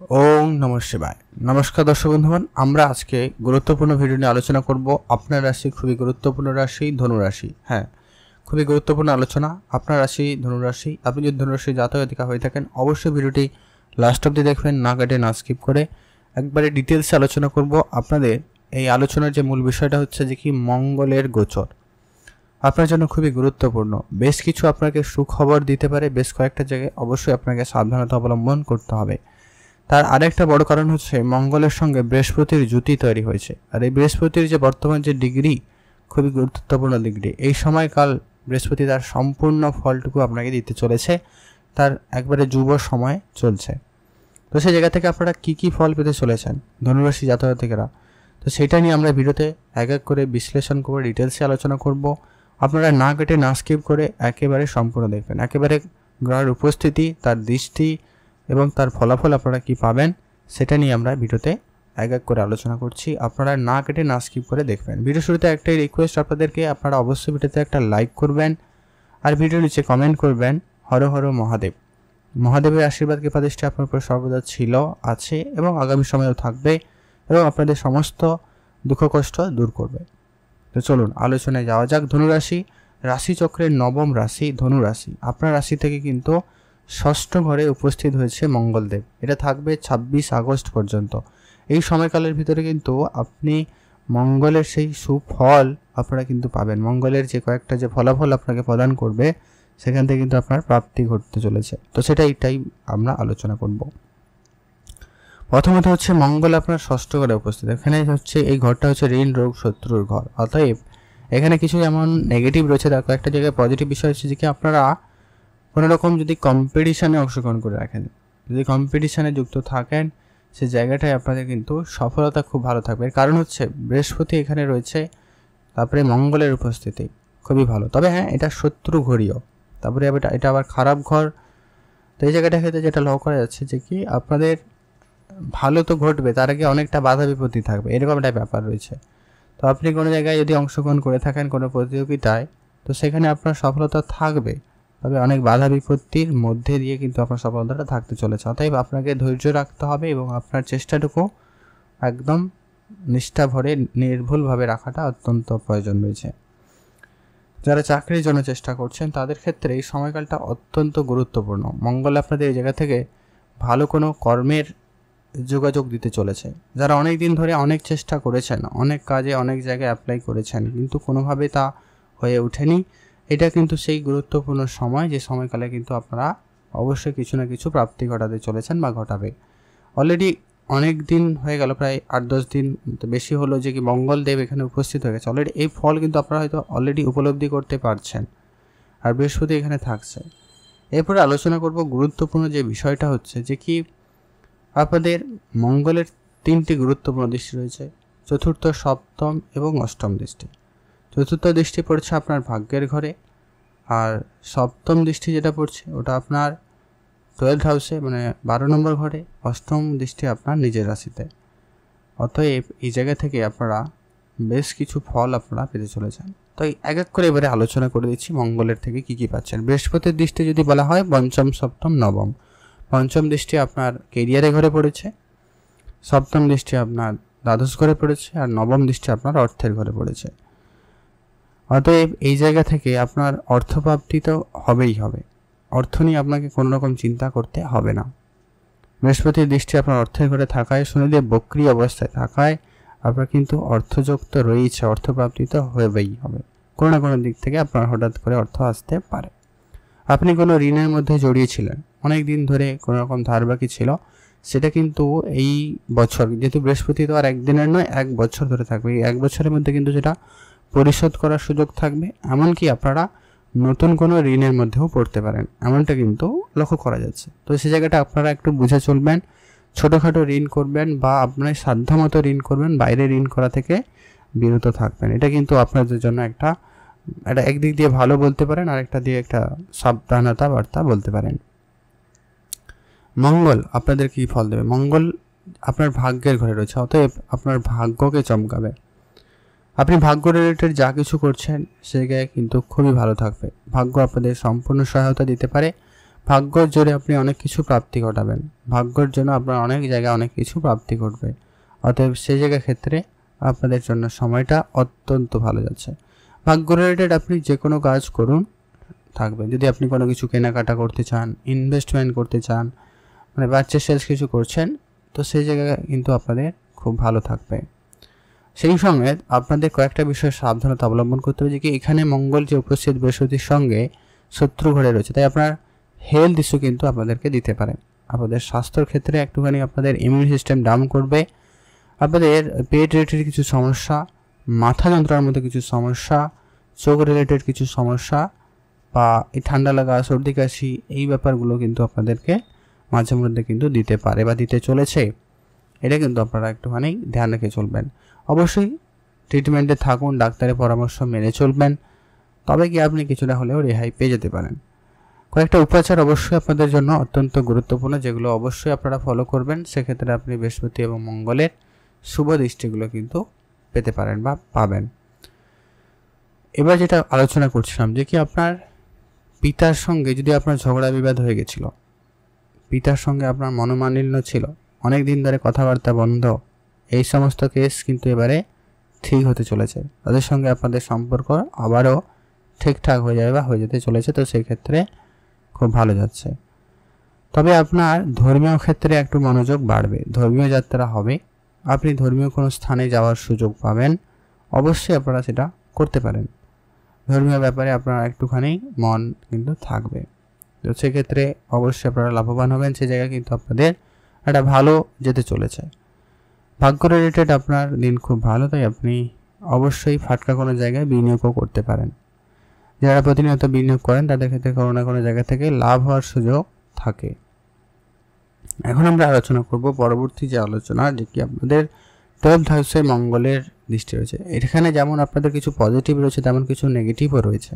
ওম নমঃ শিবায়। নমস্কার দর্শক বন্ধুগণ, আমরা আজকে গুরুত্বপূর্ণ ভিডিও নিয়ে আলোচনা করব। আপনার রাশি খুবই গুরুত্বপূর্ণ রাশি ধনু রাশি। হ্যাঁ, খুবই গুরুত্বপূর্ণ আলোচনা। আপনার রাশি ধনু রাশি। আপনি যদি ধনু রাশি জাতক জাতিকা হয়ে থাকেন অবশ্যই ভিডিওটি লাস্ট অবধি দেখবেন, না কেটে না স্কিপ করে। একবারে ডিটেলসে আলোচনা করব। আপনাদের এই আলোচনার যে মূল বিষয়টা হচ্ছে যে কি মঙ্গলের গোচর আপনার জন্য খুবই গুরুত্বপূর্ণ। বেশ কিছু আপনাকে সুখবর দিতে পারে, বেশ কয়েকটা জায়গায় অবশ্যই আপনাকে সাবধানতা অবলম্বন করতে হবে। তার আরেকটা বড় কারণ হচ্ছে মঙ্গলের সঙ্গে বৃহস্পতির জুতি তৈরি হয়েছে। আর এই বৃহস্পতির যে বর্তমান যে ডিগ্রি, খুবই গুরুত্বপূর্ণ ডিগ্রি। এই সময়কাল বৃহস্পতি তার সম্পূর্ণ ফলটুকু আপনাকে দিতে চলেছে। তার একবারে যুব সময় চলছে। তো সেই জায়গা থেকে আপনারা কী কী ফল পেতে চলেছেন ধনুরাশি জাতক জাতিকারা, তো সেটা নিয়ে আমরা ভিডিওতে এক এক করে বিশ্লেষণ করে ডিটেলসে আলোচনা করব। আপনারা না কেটে না স্কিপ করে একেবারে সম্পূর্ণ দেখবেন। একেবারে গ্রহের উপস্থিতি, তার দৃষ্টি এবং তার ফলাফল আপনারা কি পাবেন সেটা নিয়ে আমরা ভিডিওতে এক এক করে আলোচনা করছি। আপনারা না কেটে না স্কিপ করে দেখবেন। ভিডিও শুরুতে একটাই রিকোয়েস্ট আপনাদেরকে, আপনারা অবশ্যই ভিডিওতে একটা লাইক করবেন আর ভিডিও নিচে কমেন্ট করবেন হর হর মহাদেব। মহাদেবের আশীর্বাদ কৃপা দৃষ্টি আপনার উপর সর্বদা ছিল, আছে এবং আগামী সময়েও থাকবে এবং আপনাদের সমস্ত দুঃখ কষ্ট দূর করবে। তো চলুন আলোচনায় যাওয়া যাক। ধনুরাশি রাশিচক্রের নবম রাশি ধনুরাশি। আপনার রাশি থেকে কিন্তু ষষ্ঠ ঘরে উপস্থিত হয়েছে মঙ্গলদেব। এটা থাকবে 26 আগস্ট পর্যন্ত। এই সময়কালের ভিতরে কিন্তু আপনি মঙ্গলের সেই সুফল আপনারা কিন্তু পাবেন। মঙ্গলের যে কয়েকটা যে ফলাফল আপনাকে প্রদান করবে সেখান থেকে কিন্তু আপনার প্রাপ্তি ঘটতে চলেছে। তো এটাই আমরা আলোচনা করব। প্রথমত হচ্ছে মঙ্গল আপনার ষষ্ঠ ঘরে উপস্থিত। এখানে হচ্ছে এই ঘরটা হচ্ছে ঋণ রোগ শত্রুর ঘর। অতএব এখানে কিছু যেমন নেগেটিভ রয়েছে, তার কয়েকটা জায়গায় পজিটিভ বিষয় হচ্ছে যে কি আপনারা কোনো রকম যদি কম্পিটিশানে অংশগ্রহণ করে রাখেন, যদি কম্পিটিশানে যুক্ত থাকেন, সে জায়গাটায় আপনাদের কিন্তু সফলতা খুব ভালো থাকবে। কারণ হচ্ছে বৃহস্পতি এখানে রয়েছে, তারপরে মঙ্গলের উপস্থিতি খুবই ভালো। তবে হ্যাঁ, এটা শত্রু ঘরীয়, তারপরে এটা আবার খারাপ ঘর। তো এই জায়গাটা ক্ষেত্রে যেটা লক্ষ্য করা যাচ্ছে যে কি আপনাদের ভালো তো ঘটবে, তার আগে অনেকটা বাধা বিপত্তি থাকবে, এরকম একটা ব্যাপার রয়েছে। তো আপনি কোনো জায়গায় যদি অংশগ্রহণ করে থাকেন কোনো প্রতিযোগিতায়, তো সেখানে আপনার সফলতা থাকবে, তবে অনেক বাধা বিপত্তির মধ্যে দিয়ে কিন্তু আপনার সফলতাটা থাকতে চলেছে। অতএব আপনাকে ধৈর্য রাখতে হবে এবং আপনার চেষ্টাটুকু একদম নিষ্ঠা ভরে নির্ভুলভাবে রাখাটা অত্যন্ত প্রয়োজন রয়েছে। যারা চাকরির জন্য চেষ্টা করছেন তাদের ক্ষেত্রে এই সময়কালটা অত্যন্ত গুরুত্বপূর্ণ। মঙ্গল আপনাদের এই জায়গা থেকে ভালো কোনো কর্মের যোগাযোগ দিতে চলেছে। যারা অনেক দিন ধরে অনেক চেষ্টা করেছেন, অনেক কাজে অনেক জায়গায় অ্যাপ্লাই করেছেন, কিন্তু কোনোভাবে তা হয়ে ওঠেনি, এটা কিন্তু সেই গুরুত্বপূর্ণ সময় যে সময়কালে কিন্তু আপনারা অবশ্যই কিছু না কিছু প্রাপ্তি ঘটাতে চলেছেন বা ঘটাবে। অলরেডি অনেক দিন হয়ে গেল, প্রায় 8-10 দিন বেশি হলো যে কি মঙ্গলদেব এখানে উপস্থিত হয়ে গেছে। অলরেডি এই ফল কিন্তু আপনারা হয়তো অলরেডি উপলব্ধি করতে পারছেন। আর বৃহস্পতি এখানে থাকছে। এরপরে আলোচনা করব গুরুত্বপূর্ণ যে বিষয়টা হচ্ছে যে কি আপনাদের মঙ্গলের 3টি গুরুত্বপূর্ণ দৃষ্টি রয়েছে, চতুর্থ, সপ্তম এবং অষ্টম দৃষ্টি। চতুর্থ দৃষ্টি পড়ছে আপনার ভাগ্যের ঘরে, আর সপ্তম দৃষ্টি যেটা পড়ছে ওটা আপনার 12th হাউসে, মানে 12 নম্বর ঘরে। অষ্টম দৃষ্টি আপনার নিজের রাশিতে। অতএব এই জায়গা থেকে আপনারা বেশ কিছু ফল আপনারা পেতে চলেছেন। তো এক এক করে এবারে আলোচনা করে দিচ্ছি মঙ্গলের থেকে কি কি পাচ্ছেন। বৃহস্পতির দৃষ্টি যদি বলা হয় পঞ্চম, সপ্তম, নবম। পঞ্চম দৃষ্টি আপনার কেরিয়ারে ঘরে পড়েছে, সপ্তম দৃষ্টি আপনার দ্বাদশ ঘরে পড়েছে, আর নবম দৃষ্টি আপনার অর্থের ঘরে পড়েছে। অতএব এই জায়গা থেকে আপনার অর্থপ্রাপ্তি তো হবেই হবে। অর্থ নিয়ে আপনাকে কোনো রকম চিন্তা করতে হবে না। বৃহস্পতির দৃষ্টি আপনার অর্থের ঘরে থাকায়, শনিদেব বক্রী অবস্থায় থাকায় আপনার কিন্তু অর্থযোগ তো রয়েছে, অর্থপ্রাপ্তি তো হবেই হবে। কোনো না কোনো দিক থেকে আপনার হঠাৎ করে অর্থ আসতে পারে। আপনি কোনো ঋণের মধ্যে জড়িয়েছিলেন, অনেক দিন ধরে কোনো রকম ধার বাকি ছিল, সেটা কিন্তু এই বছর, যেহেতু বৃহস্পতি তো আর একদিনের নয়, 1 বছর ধরে থাকবে। এই 1 বছরের মধ্যে কিন্তু সেটা পরিশোধ করার সুযোগ থাকবে। এমনকি আপনারা নতুন কোনো ঋণের মধ্যেও পড়তে পারেন, এমনটা কিন্তু লক্ষ্য করা যাচ্ছে। তো সেই জায়গাটা আপনারা একটু বুঝে চলবেন। ছোটোখাটো ঋণ করবেন বা আপনার সাধ্যমতো ঋণ করবেন, বাইরে ঋণ করা থেকে বিরত থাকবেন। এটা কিন্তু আপনাদের জন্য এটা একদিক দিয়ে ভালো বলতে পারেন, আর একটা দিয়ে একটা সাবধানতা বার্তা বলতে পারেন। মঙ্গল আপনাদের কি ফল দেবে? মঙ্গল আপনার ভাগ্যের ঘরে রয়েছে, অতএব আপনার ভাগ্যকে চমকাবে। আপনি ভাগ্য রিলেটেড যা কিছু করছেন সে জায়গায় কিন্তু খুবই ভালো থাকবে। ভাগ্য আপনাদের সম্পূর্ণ সহায়তা দিতে পারে। ভাগ্যর জোরে আপনি অনেক কিছু প্রাপ্তি ঘটাবেন, ভাগ্যের জন্য আপনার অনেক জায়গায় অনেক কিছু প্রাপ্তি ঘটবে। অতএব সেই জায়গার ক্ষেত্রে আপনাদের জন্য সময়টা অত্যন্ত ভালো যাচ্ছে। ভাগ্য রিলেটেড আপনি যে কোনো কাজ করুন থাকবে। যদি আপনি কোনো কিছু কেনাকাটা করতে চান, ইনভেস্টমেন্ট করতে চান, মানে বাচ্চা সেলস কিছু করছেন, তো সেই জায়গায় কিন্তু আপনাদের খুব ভালো থাকবে। সেই সঙ্গে আপনাদের কয়েকটা বিষয়ে সাবধানতা অবলম্বন করতে হবে, যে কি এখানে মঙ্গল যে উপস্থিত বৃহস্পতির সঙ্গে শত্রু ঘরে রয়েছে, তাই আপনার হেলথ ইস্যু কিন্তু আপনাদেরকে দিতে পারে। আপনাদের স্বাস্থ্যের ক্ষেত্রে একটুখানি আপনাদের ইমিউন সিস্টেম ডাউন করবে, আপনাদের পেট রিলেটেড কিছু সমস্যা, মাথা যন্ত্রণার মতো কিছু সমস্যা, চোখ রিলেটেড কিছু সমস্যা, বা এই ঠান্ডা লাগা, সর্দি কাশি, এই ব্যাপারগুলো কিন্তু আপনাদেরকে মাঝে মধ্যে কিন্তু দিতে পারে বা দিতে চলেছে। এটা কিন্তু আপনারা একটুখানি ধ্যান রেখে চলবেন। অবশ্যই ট্রিটমেন্টে থাকুন, ডাক্তারের পরামর্শ মেনে চলবেন, তবে কি আপনি কিছুটা হলেও রেহাই পেয়ে যেতে পারেন। কয়েকটা উপাচার অবশ্যই আপনাদের জন্য অত্যন্ত গুরুত্বপূর্ণ, যেগুলো অবশ্যই আপনারা ফলো করবেন। সেক্ষেত্রে আপনি বৃহস্পতি এবং মঙ্গলের শুভ দৃষ্টিগুলো কিন্তু পেতে পারেন বা পাবেন। এবার যেটা আলোচনা করছিলাম, যে কি আপনার পিতার সঙ্গে যদি আপনার ঝগড়া বিবাদ হয়ে গেছিল, পিতার সঙ্গে আপনার মনোমালিন্য ছিল, অনেক দিন ধরে কথাবার্তা বন্ধ, এই সমস্ত কেস কিন্তু এবারে ঠিক হতে চলেছে। তাদের সঙ্গে আপনাদের সম্পর্ক আবারও ঠিকঠাক হয়ে যাবে বা হয়ে যেতে চলেছে। তো সেই ক্ষেত্রে খুব ভালো যাচ্ছে। তবে আপনার ধর্মীয় ক্ষেত্রে একটু মনোযোগ বাড়বে, ধর্মীয় যাত্রা হবে, আপনি ধর্মীয় কোনো স্থানে যাওয়ার সুযোগ পাবেন, অবশ্যই আপনারা সেটা করতে পারেন। ধর্মীয় ব্যাপারে আপনার একটুখানি মন কিন্তু থাকবে, তো সেক্ষেত্রে অবশ্যই আপনারা লাভবান হবেন। সে জায়গায় কিন্তু আপনাদের একটা ভালো যেতে চলেছে। ভাগ্য রিলেটেড আপনার দিন খুব ভালো, তাই আপনি অবশ্যই ফাটকা কোনো জায়গায় বিনিয়োগও করতে পারেন। যারা প্রতিনিয়ত বিনিয়োগ করেন তাদের ক্ষেত্রে কোনো না কোনো জায়গা থেকে লাভ হওয়ার সুযোগ থাকে। এখন আমরা আলোচনা করব পরবর্তী যে আলোচনা, যে কি আপনাদের 12th হাউসে মঙ্গলের দৃষ্টি রয়েছে। এখানে যেমন আপনাদের কিছু পজিটিভ রয়েছে, তেমন কিছু নেগেটিভও রয়েছে।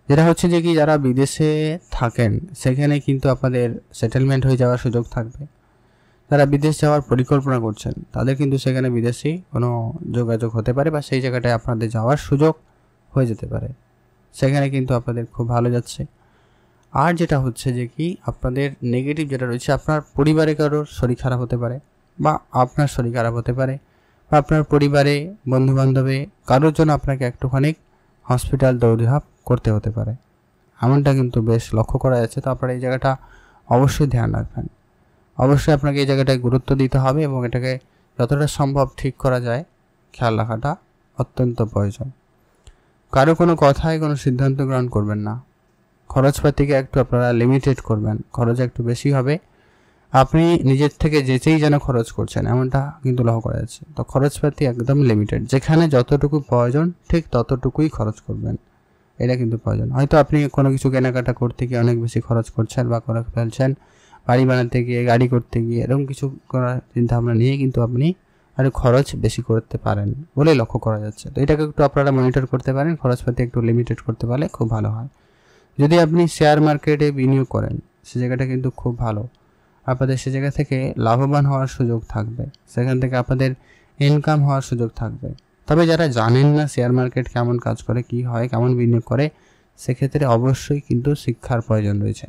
যেটা হচ্ছে যে কি যারা বিদেশে থাকেন সেখানে কিন্তু আপনাদের সেটেলমেন্ট হয়ে যাওয়ার সুযোগ থাকবে। যারা বিদেশ যাওয়ার পরিকল্পনা করছেন তাদের কিন্তু সেখানে বিদেশি কোনো যোগাযোগ হতে পারে, বা সেই জায়গাটায় আপনাদের যাওয়ার সুযোগ হয়ে যেতে পারে। সেখানে কিন্তু আপনাদের খুব ভালো যাচ্ছে। আর যেটা হচ্ছে যে কি আপনাদের নেগেটিভ যেটা রয়েছে, আপনার পরিবারে কারোর শরীর খারাপ হতে পারে, বা আপনার শরীর খারাপ হতে পারে, বা আপনার পরিবারে বন্ধুবান্ধবে কারোর জন্য আপনাকে একটুখানি হসপিটাল দৌড়ঝাঁপ করতে হতে পারে। এমনটা কিন্তু বেশ লক্ষ্য করা যাচ্ছে। তো আপনারা এই জায়গাটা অবশ্যই ধ্যান রাখবেন। অবশ্যই আপনাকে এই জায়গাটায় গুরুত্ব দিতে হবে এবং এটাকে যতটা সম্ভব ঠিক করা যায় খেয়াল রাখাটা অত্যন্ত প্রয়োজন। কারো কোনো কথায় কোনো সিদ্ধান্ত গ্রহণ করবেন না। খরচপাতিকে একটু আপনারা লিমিটেড করবেন, খরচ একটু বেশি হবে। আপনি নিজের থেকে যেচেই যেন খরচ করছেন এমনটা কিন্তু লক্ষ্য করা যাচ্ছে। তো খরচপাতি একদম লিমিটেড, যেখানে যতটুকু প্রয়োজন ঠিক ততটুকুই খরচ করবেন, এটা কিন্তু প্রয়োজন। হয়তো আপনি কোনো কিছু কেনাকাটা করতে গিয়ে অনেক বেশি খরচ করছেন বা করে ফেলছেন, বাড়ি বানাতে গিয়ে, গাড়ি করতে গিয়ে, এরকম কিছু করার চিন্তাভাবনা নিয়ে কিন্তু আপনি আরও খরচ বেশি করতে পারেন বলেই লক্ষ্য করা যাচ্ছে। তো এটাকে একটু আপনারা মনিটর করতে পারেন, খরচপাতি একটু লিমিটেড করতে পারলে খুব ভালো হয়। যদি আপনি শেয়ার মার্কেটে বিনিয়োগ করেন সে জায়গাটা কিন্তু খুব ভালো, আপনাদের সে জায়গা থেকে লাভবান হওয়ার সুযোগ থাকবে, সেখান থেকে আপনাদের ইনকাম হওয়ার সুযোগ থাকবে। তবে যারা জানেন না শেয়ার মার্কেট কেমন কাজ করে, কি হয়, কেমন বিনিয়োগ করে, সেক্ষেত্রে অবশ্যই কিন্তু শিক্ষার প্রয়োজন রয়েছে।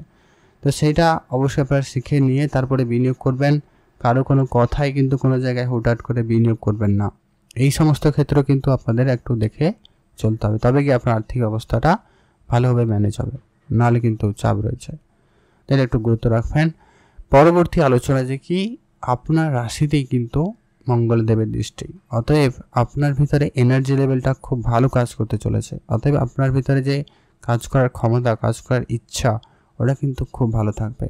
তো সেইটা অবশ্যই আপনারা শিখে নিয়ে তারপরে বিনিয়োগ করবেন। কারো কোনো কথাই কিন্তু কোনো জায়গায় হুটহাট করে বিনিয়োগ করবেন না। এই সমস্ত ক্ষেত্র কিন্তু আপনাদের একটু দেখে চলতে হবে, তবে কি আপনার আর্থিক অবস্থাটা ভালোভাবে ম্যানেজ হবে, নাহলে কিন্তু চাপ রয়েছে। তাহলে একটু গুরুত্ব রাখবেন। পরবর্তী আলোচনা যে কি আপনার রাশিতেই কিন্তু মঙ্গলদেবের দৃষ্টি, অতএব আপনার ভিতরে এনার্জি লেভেলটা খুব ভালো কাজ করতে চলেছে। অতএব আপনার ভিতরে যে কাজ করার ক্ষমতা, কাজ করার ইচ্ছা, ওটা কিন্তু খুব ভালো থাকবে।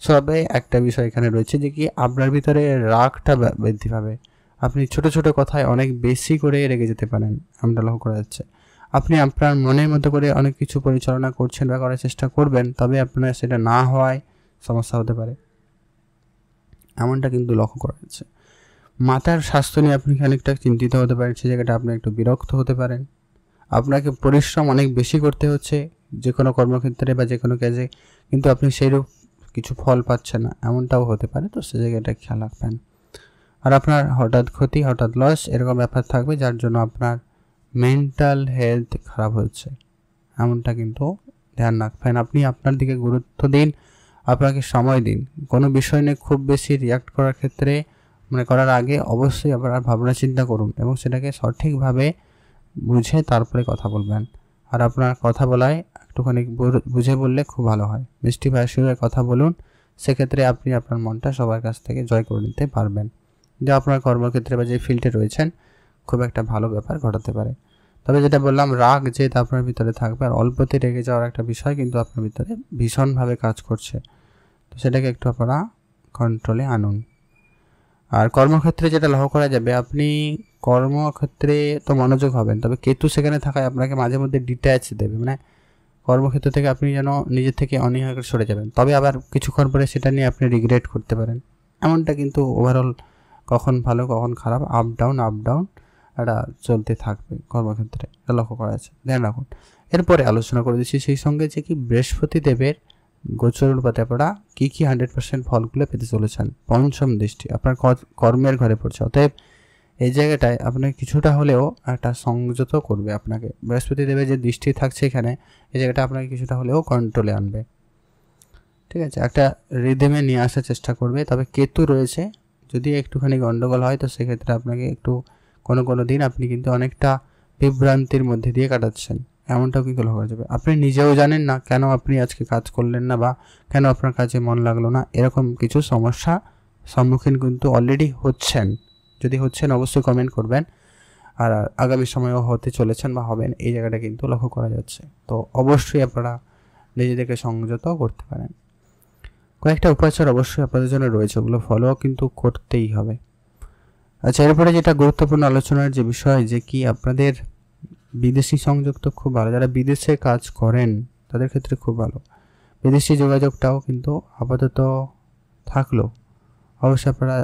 তবে একটা বিষয় এখানে রয়েছে যে কি আপনার ভিতরে রাগটা বৃদ্ধি পাবে। আপনি ছোট ছোট কথায় অনেক বেশি করে রেগে যেতে পারেন, এমনটা লক্ষ্য করা যাচ্ছে। আপনি আপনার মনের মতো করে অনেক কিছু পরিচালনা করছেন বা করার চেষ্টা করবেন, তবে আপনার সেটা না হওয়ায় সমস্যা হতে পারে, এমনটা কিন্তু লক্ষ্য করা যাচ্ছে। মাথার স্বাস্থ্য নিয়ে আপনি খানিকটা চিন্তিত হতে পারেন, সে জায়গাটা আপনি একটু বিরক্ত হতে পারেন। আপনাকে পরিশ্রম অনেক বেশি করতে হচ্ছে যে কোনো কর্মক্ষেত্রে বা যে কোনো কাজে, কিন্তু আপনি সেইরূপ কিছু ফল পাচ্ছেন না, এমনটাও হতে পারে। তো সে জায়গাটা খেয়াল রাখবেন। আর আপনার হঠাৎ ক্ষতি, হঠাৎ লস, এরকম ব্যাপার থাকবে, যার জন্য আপনার মেন্টাল হেলথ খারাপ হচ্ছে, এমনটা কিন্তু ধ্যান রাখবেন। আপনি আপনার দিকে গুরুত্ব দিন, আপনাকে সময় দিন। কোনো বিষয় নিয়ে খুব বেশি রিয়াক্ট করার ক্ষেত্রে করার আগে অবশ্যই আপনারা ভাবনা চিন্তা করুন এবং সেটাকে সঠিকভাবে বুঝে তারপরে কথা বলবেন। আর আপনার কথা বলায় একটুখানি বুঝে বললে খুব ভালো হয়। মিষ্টি ভাষায় কথা বলুন, সেক্ষেত্রে আপনি আপনার মনটা সবার কাছ থেকে জয় করে নিতে পারবেন, যা আপনার কর্মক্ষেত্রে বা যে ফিল্ডে রয়েছেন খুব একটা ভালো ব্যাপার ঘটাতে পারে। তবে যেটা বললাম, রাগ জেদ আপনার ভিতরে থাকবে, আর অল্পতে রেগে যাওয়ার একটা বিষয় কিন্তু আপনার ভিতরে ভীষণভাবে কাজ করছে, তো সেটাকে একটু আপনারা কন্ট্রোলে আনুন। আর কর্মক্ষেত্রে যেটা লক্ষ্য করা যাবে, আপনি কর্মক্ষেত্রে তো মনোযোগ হবেন, তবে কেতু সেখানে থাকায় আপনাকে মাঝে মধ্যে ডিট্যাচ দেবে, কর্মক্ষেত্র থেকে আপনি যেন নিজের থেকে অনীহা করে সরে যাবেন, তবে আবার কিছুক্ষণ পরে সেটা নিয়ে আপনি রিগ্রেট করতে পারেন। এমনটা কিন্তু ওভারঅল কখন ভালো কখন খারাপ, আপ ডাউন এটা চলতে থাকবে কর্মক্ষেত্রে, এটা লক্ষ্য করা আছে, ধ্যান রাখুন। এরপরে আলোচনা করে দিচ্ছি সেই সঙ্গে যে কি বৃহস্পতি দেবের গোচর অনুপাতে আপনারা কী 100% ফলগুলো পেতে চলেছেন। পঞ্চম দৃষ্টি আপনার কর্মের ঘরে পড়ছে, অতএব এই জায়গাটায় আপনাকে কিছুটা হলেও একটা সংযত করবে। আপনাকে বৃহস্পতি দেবের যে দৃষ্টি থাকছে এখানে, এই জায়গাটা আপনাকে কিছুটা হলেও কন্ট্রোলে আনবে, ঠিক আছে, একটা রিদমে নিয়ে আসার চেষ্টা করবে। তবে কেতু রয়েছে, যদি একটুখানি গন্ডগোল হয় তো সেক্ষেত্রে আপনাকে একটু কোনো দিন আপনি কিন্তু অনেকটা বিভ্রান্তির মধ্যে দিয়ে কাটাচ্ছেন, এমনটাও কিন্তু লক্ষ্য করা যাবে। আপনি নিজেও জানেন না কেন আপনি আজকে কাজ করলেন না বা কেন আপনার কাজে মন লাগলো না, এরকম কিছু সমস্যা সম্মুখীন কিন্তু অলরেডি হচ্ছেন। যদি হচ্ছেন অবশ্যই কমেন্ট করবেন, আর আগামী সময়েও হতে চলেছেন বা হবেন, এই জায়গাটা কিন্তু লক্ষ্য করা যাচ্ছে। তো অবশ্যই আপনারা নিজেদেরকে সংযত করতে পারেন। কয়েকটা উপাচার অবশ্যই আপনাদের জন্য রয়েছে, ওগুলো ফলো কিন্তু করতেই হবে। আচ্ছা, এরপরে যেটা গুরুত্বপূর্ণ আলোচনার যে বিষয়, যে কি আপনাদের বিদেশি সংযোগ তো খুব ভালো, যারা বিদেশে কাজ করেন তাদের ক্ষেত্রে খুব ভালো। বিদেশি যোগাযোগটাও কিন্তু আপাতত থাকলো, অবশ্যই আপনারা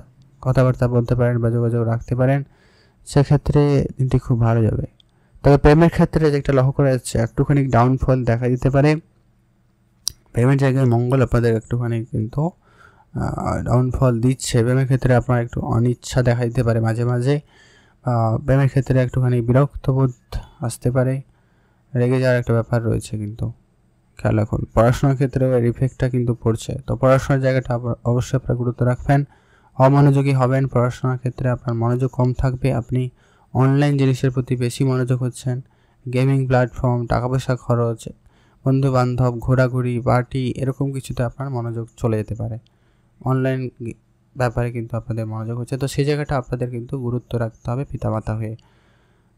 কথাবার্তা বলতে পারেন বা যোগাযোগ রাখতে পারেন, সেক্ষেত্রে কিন্তু খুব ভালো যাবে। তবে প্রেমের ক্ষেত্রে যেটা লক্ষ্য করা যাচ্ছে, একটুখানি ডাউনফল দেখা দিতে পারে। প্রেমের জায়গায় মঙ্গল আপনাদের একটুখানি কিন্তু ডাউনফল দিচ্ছে। প্রেমের ক্ষেত্রে আপনার একটু অনিচ্ছা দেখা দিতে পারে মাঝে মাঝে, প্রেমের ক্ষেত্রে একটুখানি বিরক্তবোধ আসতে পারে, রেগে যাওয়ার একটা ব্যাপার রয়েছে, কিন্তু খেয়াল রাখুন। পড়াশোনার ক্ষেত্রেও এর ইফেক্টটা কিন্তু পড়ছে, তো পড়াশোনার জায়গাটা অবশ্যই আপনারা গুরুত্ব রাখবেন। অমনোযোগী হবেন, পড়াশোনার ক্ষেত্রে আপনার মনোযোগ কম থাকবে, আপনি অনলাইন জিনিসের প্রতি বেশি মনোযোগ হচ্ছেন, গেমিং প্ল্যাটফর্ম, টাকা পয়সা খরচ, বন্ধু বান্ধব, ঘোরাঘুরি, পার্টি, এরকম কিছুতে আপনার মনোযোগ চলে যেতে পারে। অনলাইন ব্যাপারে কিন্তু আপনাদের মনোযোগ হচ্ছে, তো সেই জায়গাটা আপনাদের কিন্তু গুরুত্ব রাখতে হবে পিতামাতা হয়ে।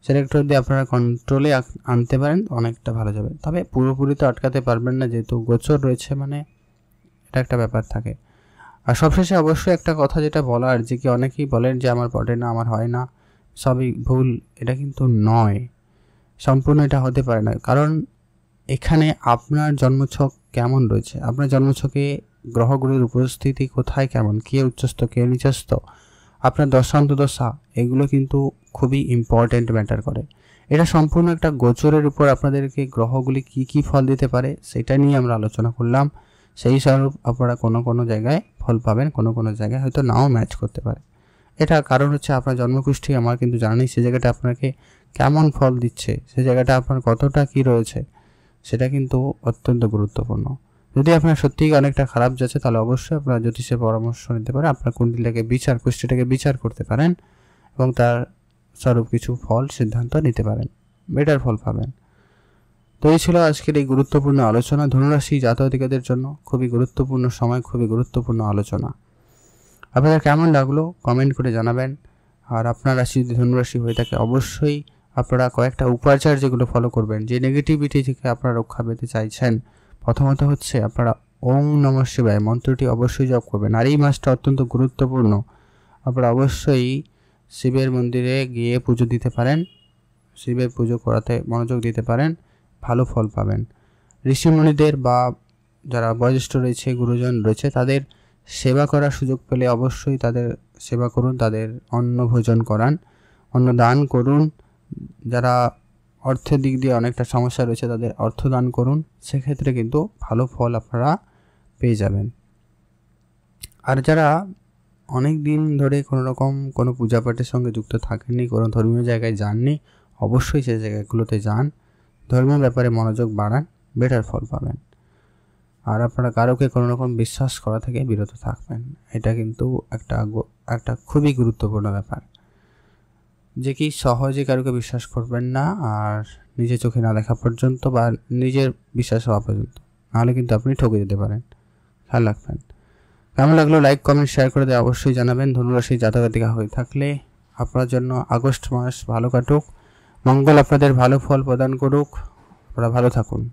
সেটা একটু যদি আপনারা কন্ট্রোলে আনতে পারেন অনেকটা ভালো যাবে। তবে পুরোপুরি তো আটকাতে পারবেন না, যেহেতু গোচর রয়েছে, এটা একটা ব্যাপার থাকে। আর সবশেষে অবশ্যই একটা কথা যেটা বলার, যে কি অনেকেই বলেন যে আমার পড়ে না, আমার হয় না, সবই ভুল, এটা কিন্তু নয়, সম্পূর্ণ এটা হতে পারে না। কারণ এখানে আপনার জন্মছক কেমন রয়েছে, আপনার জন্মছকে গ্রহগুলির উপস্থিতি কোথায় কেমন, কে উচ্চস্থ কে নিচস্থ, আপনার দশা, এগুলো কিন্তু খুবই ইম্পর্টেন্ট ম্যাটার করে। এটা সম্পূর্ণ একটা গোচরের উপর আপনাদেরকে গ্রহগুলি কি ফল দিতে পারে সেটা নিয়ে আমরা আলোচনা করলাম। সেই স্বরূপ আপনারা কোনো জায়গায় ফল পাবেন, কোনো জায়গায় হয়তো নাও ম্যাচ করতে পারে। এটা কারণ হচ্ছে আপনার জন্মকুষ্ঠী আমার কিন্তু জানি সে জায়গাটা আপনাকে কেমন ফল দিচ্ছে, সে জায়গাটা আপনার কতটা কি রয়েছে, সেটা কিন্তু অত্যন্ত গুরুত্বপূর্ণ। যদি আপনার সত্যিই অনেকটা খারাপ যাচ্ছে, তাহলে অবশ্যই আপনার জ্যোতিষের পরামর্শ নিতে পারেন, আপনার কুষ্ঠিটাকে বিচার করতে পারেন এবং তার স্বরূপ কিছু ফল সিদ্ধান্ত নিতে পারেন, বেটার ফল পাবেন। তো এই ছিল আজকের এই গুরুত্বপূর্ণ আলোচনা। ধনুরাশি জাতকদের জন্য খুবই গুরুত্বপূর্ণ সময়, খুবই গুরুত্বপূর্ণ আলোচনা। আপনাদের কেমন লাগলো কমেন্ট করে জানাবেন। আর আপনার রাশি যদি ধনুরাশি হয়ে থাকে, অবশ্যই আপনারা কয়েকটা উপাচার যেগুলো ফলো করবেন, যে নেগেটিভিটি থেকে আপনারা রক্ষা পেতে চাইছেন। প্রথমত হচ্ছে আপনারা ওম নমঃ শিবায় মন্ত্রটি অবশ্যই জপ করবেন, আর এই মাসটা অত্যন্ত গুরুত্বপূর্ণ। আপনারা অবশ্যই শিবের মন্দিরে গিয়ে পুজো দিতে পারেন, শিবের পুজো করাতে মনোযোগ দিতে পারেন, ভালো ফল পাবেন। ঋষিমুনিদের বা যারা বয়োজ্যেষ্ঠ রয়েছে, গুরুজন রয়েছে, তাদের সেবা করার সুযোগ পেলে অবশ্যই তাদের সেবা করুন, তাদের অন্ন ভোজন করান, অন্ন দান করুন। যারা অর্থের দিক দিয়ে অনেকটা সমস্যা রয়েছে, তাদের অর্থ দান করুন, সেক্ষেত্রে কিন্তু ভালো ফল আপনারা পেয়ে যাবেন। আর যারা অনেক দিন ধরে কোনো পূজা পাঠের সঙ্গে যুক্ত থাকেননি, কোনো ধর্মীয় জায়গায় যাননি, অবশ্যই সেই জায়গাগুলোতে যান, ধর্মীয় ব্যাপারে মনোযোগ বাড়ান, বেটার ফল পাবেন। আর আপনারা কারোকে কোনো রকম বিশ্বাস করা থেকে বিরত থাকবেন। এটা কিন্তু একটা খুবই গুরুত্বপূর্ণ ব্যাপার, যে কি সহজে কারোকে বিশ্বাস করবেন না, আর নিজের চোখে না দেখা পর্যন্ত বা নিজের বিশ্বাস হওয়া পর্যন্ত, নাহলে কিন্তু আপনি ঠকে যেতে পারেন। খেয়াল রাখবেন। কেমন লাগলো লাইক কমেন্ট শেয়ার করে দিয়ে অবশ্যই জানাবেন। ধনুরাশি জাতক-জাতিকা হয়ে থাকলে আপনার জন্য আগস্ট মাস ভালো কাটুক, মঙ্গল আপনাদের ভালো ফল প্রদান করুক, আপনারা ভালো থাকুন।